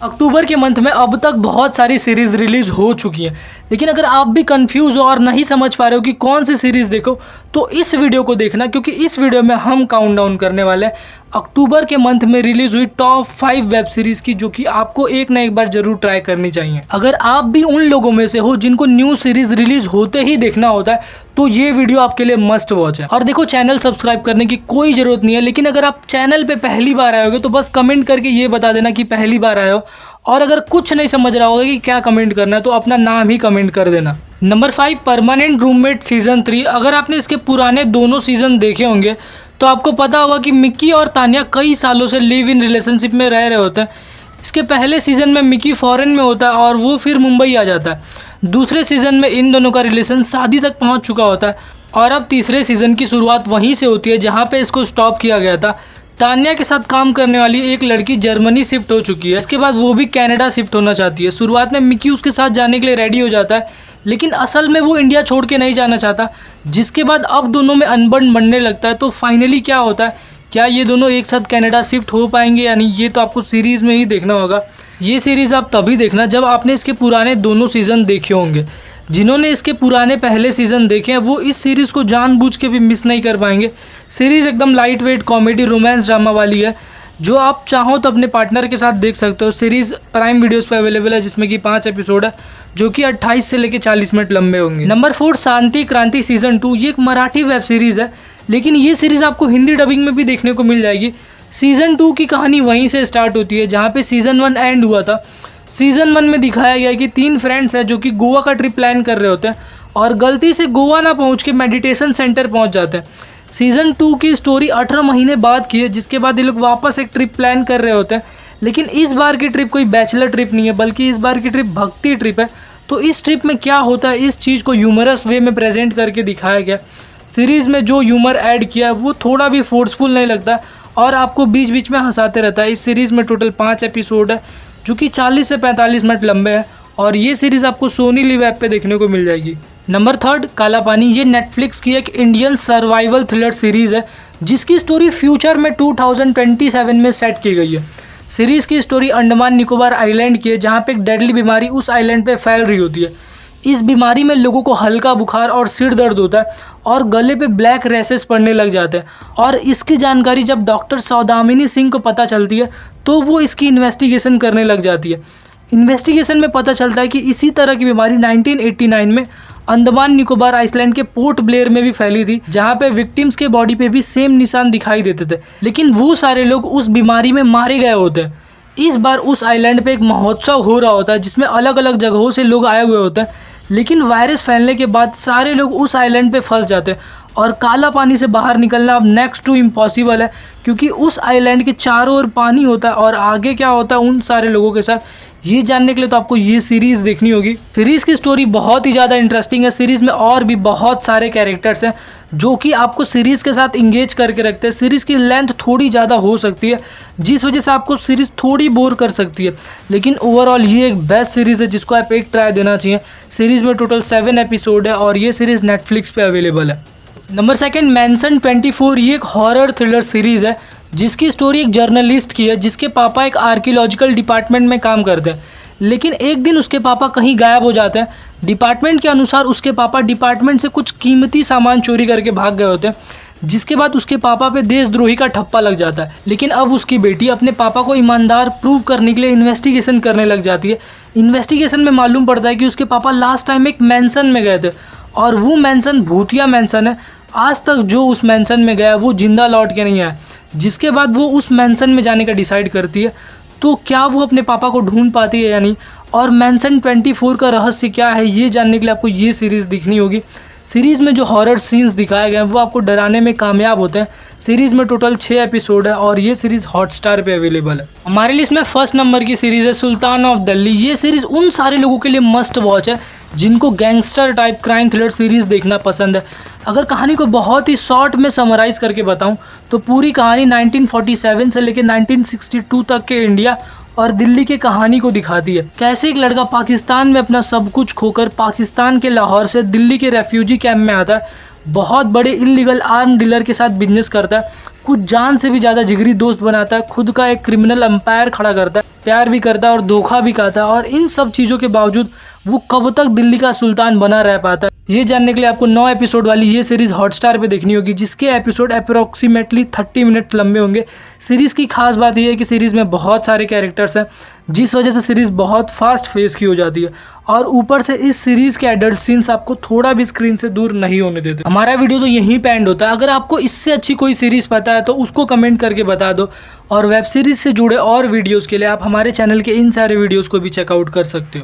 अक्टूबर के मंथ में अब तक बहुत सारी सीरीज़ रिलीज़ हो चुकी हैं, लेकिन अगर आप भी कंफ्यूज हो और नहीं समझ पा रहे हो कि कौन सी सीरीज़ देखो तो इस वीडियो को देखना, क्योंकि इस वीडियो में हम काउंटडाउन करने वाले हैं अक्टूबर के मंथ में रिलीज़ हुई टॉप 5 वेब सीरीज़ की, जो कि आपको एक ना एक बार जरूर ट्राई करनी चाहिए। अगर आप भी उन लोगों में से हो जिनको न्यू सीरीज़ रिलीज़ होते ही देखना होता है तो ये वीडियो आपके लिए मस्ट वॉच है। और देखो, चैनल सब्सक्राइब करने की कोई ज़रूरत नहीं है, लेकिन अगर आप चैनल पे पहली बार आए होगे तो बस कमेंट करके ये बता देना कि पहली बार आए हो, और अगर कुछ नहीं समझ रहा होगा कि क्या कमेंट करना है तो अपना नाम ही कमेंट कर देना। Number 5, permanent roommate season 3। अगर आपने इसके पुराने दोनों सीज़न देखे होंगे तो आपको पता होगा कि मिक्की और तान्या कई सालों से लिव इन रिलेशनशिप में रह रहे होते हैं। इसके पहले सीज़न में मिक्की फॉरेन में होता है और वो फिर मुंबई आ जाता है। दूसरे सीज़न में इन दोनों का रिलेशन शादी तक पहुंच चुका होता है, और अब तीसरे सीज़न की शुरुआत वहीं से होती है जहां पे इसको स्टॉप किया गया था। तान्या के साथ काम करने वाली एक लड़की जर्मनी शिफ्ट हो चुकी है, इसके बाद वो भी कनाडा शिफ्ट होना चाहती है। शुरुआत में मिक्की उसके साथ जाने के लिए रेडी हो जाता है, लेकिन असल में वो इंडिया छोड़ के नहीं जाना चाहता, जिसके बाद अब दोनों में अनबन बनने लगता है। तो फाइनली क्या होता है, क्या ये दोनों एक साथ कनाडा शिफ्ट हो पाएंगे या नहीं, ये तो आपको सीरीज़ में ही देखना होगा। ये सीरीज़ आप तभी देखना जब आपने इसके पुराने दोनों सीज़न देखे होंगे। जिन्होंने इसके पुराने पहले सीज़न देखे हैं वो इस सीरीज़ को जानबूझ के भी मिस नहीं कर पाएंगे। सीरीज़ एकदम light weight comedy romance drama वाली है, जो आप चाहो तो अपने पार्टनर के साथ देख सकते हो। सीरीज़ प्राइम वीडियोस पे अवेलेबल है, जिसमें कि 5 एपिसोड है, जो कि 28 से लेकर 40 मिनट लंबे होंगे। नंबर 4, शांति क्रांति सीज़न 2। ये एक मराठी वेब सीरीज़ है, लेकिन ये सीरीज़ आपको हिंदी डबिंग में भी देखने को मिल जाएगी। सीज़न 2 की कहानी वहीं से स्टार्ट होती है जहाँ पे सीज़न 1 एंड हुआ था। सीज़न 1 में दिखाया गया है कि 3 फ्रेंड्स हैं जो कि गोवा का ट्रिप प्लान कर रहे होते हैं और गलती से गोवा ना पहुँच के मेडिटेशन सेंटर पहुँच जाते हैं। सीज़न 2 की स्टोरी 18 महीने बाद की है, जिसके बाद ये लोग वापस एक ट्रिप प्लान कर रहे होते हैं, लेकिन इस बार की ट्रिप कोई बैचलर ट्रिप नहीं है, बल्कि इस बार की ट्रिप भक्ति ट्रिप है। तो इस ट्रिप में क्या होता है, इस चीज़ को ह्यूमरस वे में प्रेजेंट करके दिखाया गया। सीरीज़ में जो ह्यूमर ऐड किया है वो थोड़ा भी फोर्सफुल नहीं लगता और आपको बीच बीच में हंसाते रहता है। इस सीरीज़ में टोटल 5 एपिसोड है, जो कि 40 से 45 मिनट लंबे हैं, और ये सीरीज़ आपको सोनी लिव ऐप पे देखने को मिल जाएगी। नंबर 3, काला पानी। ये नेटफ्लिक्स की एक इंडियन सर्वाइवल थ्रिलर सीरीज़ है, जिसकी स्टोरी फ्यूचर में 2027 में सेट की गई है। सीरीज़ की स्टोरी अंडमान निकोबार आइलैंड की है, जहाँ पे एक डेडली बीमारी उस आइलैंड पे फैल रही होती है। इस बीमारी में लोगों को हल्का बुखार और सिर दर्द होता है और गले पे ब्लैक रैसेस पड़ने लग जाते हैं, और इसकी जानकारी जब डॉक्टर सौदामिनी सिंह को पता चलती है तो वो इसकी इन्वेस्टिगेशन करने लग जाती है। इन्वेस्टिगेशन में पता चलता है कि इसी तरह की बीमारी 1989 में अंडमान निकोबार आइसलैंड के पोर्ट ब्लेयर में भी फैली थी, जहाँ पे विक्टिम्स के बॉडी पे भी सेम निशान दिखाई देते थे, लेकिन वो सारे लोग उस बीमारी में मारे गए होते हैं। इस बार उस आइलैंड पे एक महोत्सव हो रहा होता है, जिसमें अलग अलग जगहों से लोग आए हुए होते हैं, लेकिन वायरस फैलने के बाद सारे लोग उस आइलैंड पे फंस जाते हैं और काला पानी से बाहर निकलना अब नेक्स्ट टू इम्पॉसिबल है, क्योंकि उस आइलैंड के चारों ओर पानी होता है। और आगे क्या होता है उन सारे लोगों के साथ, ये जानने के लिए तो आपको ये सीरीज़ देखनी होगी। सीरीज़ की स्टोरी बहुत ही ज़्यादा इंटरेस्टिंग है। सीरीज़ में और भी बहुत सारे कैरेक्टर्स हैं जो कि आपको सीरीज़ के साथ इंगेज करके रखते हैं। सीरीज़ की लेंथ थोड़ी ज़्यादा हो सकती है, जिस वजह से आपको सीरीज़ थोड़ी बोर कर सकती है, लेकिन ओवरऑल ये एक बेस्ट सीरीज़ है जिसको आप एक ट्राई देना चाहिए। सीरीज़ में टोटल 7 एपिसोड है और ये सीरीज़ नेटफ्लिक्स पे अवेलेबल है। नंबर 2, मैंसन 24। ये एक हॉरर थ्रिलर सीरीज़ है, जिसकी स्टोरी एक जर्नलिस्ट की है, जिसके पापा एक आर्कियोलॉजिकल डिपार्टमेंट में काम करते हैं, लेकिन एक दिन उसके पापा कहीं गायब हो जाते हैं। डिपार्टमेंट के अनुसार उसके पापा डिपार्टमेंट से कुछ कीमती सामान चोरी करके भाग गए होते हैं, जिसके बाद उसके पापा पे देशद्रोही का ठप्पा लग जाता है। लेकिन अब उसकी बेटी अपने पापा को ईमानदार प्रूव करने के लिए इन्वेस्टिगेशन करने लग जाती है। इन्वेस्टिगेशन में मालूम पड़ता है कि उसके पापा लास्ट टाइम एक मैंसन में गए थे, और वो मैंसन भूतिया मैंसन है। आज तक जो उस मैंसन में गया वो जिंदा लौट के नहीं आया, जिसके बाद वो उस मैंसन में जाने का डिसाइड करती है। तो क्या वो अपने पापा को ढूंढ पाती है या नहीं, और मैंसन 24 का रहस्य क्या है, ये जानने के लिए आपको ये सीरीज़ देखनी होगी। सीरीज़ में जो हॉरर सीन्स दिखाए गए हैं वो आपको डराने में कामयाब होते हैं। सीरीज़ में टोटल 6 एपिसोड है और ये सीरीज़ हॉटस्टार पे अवेलेबल है। हमारे लिस्ट में फर्स्ट नंबर की सीरीज़ है सुल्तान ऑफ दिल्ली। ये सीरीज़ उन सारे लोगों के लिए मस्ट वॉच है जिनको gangster type crime thriller series देखना पसंद है। अगर कहानी को बहुत ही शॉर्ट में समराइज़ करके बताऊं तो पूरी कहानी 1947 से लेकर 1962 तक के इंडिया और दिल्ली की कहानी को दिखाती है। कैसे एक लड़का पाकिस्तान में अपना सब कुछ खोकर पाकिस्तान के लाहौर से दिल्ली के रेफ्यूजी कैंप में आता है, बहुत बड़े इलीगल आर्म डीलर के साथ बिजनेस करता है, कुछ जान से भी ज़्यादा जिगरी दोस्त बनाता है, खुद का एक क्रिमिनल एम्पायर खड़ा करता है, प्यार भी करता है और धोखा भी खाता है, और इन सब चीज़ों के बावजूद वो कब तक दिल्ली का सुल्तान बना रह पाता है, ये जानने के लिए आपको 9 एपिसोड वाली ये सीरीज़ हॉटस्टार पे देखनी होगी, जिसके एपिसोड अप्रोक्सीमेटली 30 मिनट लंबे होंगे। सीरीज़ की खास बात यह है कि सीरीज़ में बहुत सारे कैरेक्टर्स हैं, जिस वजह से सीरीज़ बहुत फास्ट फेस की हो जाती है, और ऊपर से इस सीरीज़ के एडल्ट सीन्स आपको थोड़ा भी स्क्रीन से दूर नहीं होने देते। हमारा वीडियो तो यहीं पे एंड होता है। अगर आपको इससे अच्छी कोई सीरीज़ पता है तो उसको कमेंट करके बता दो, और वेब सीरीज़ से जुड़े और वीडियोज़ के लिए आप हमारे चैनल के इन सारे वीडियोज़ को भी चेकआउट कर सकते हो।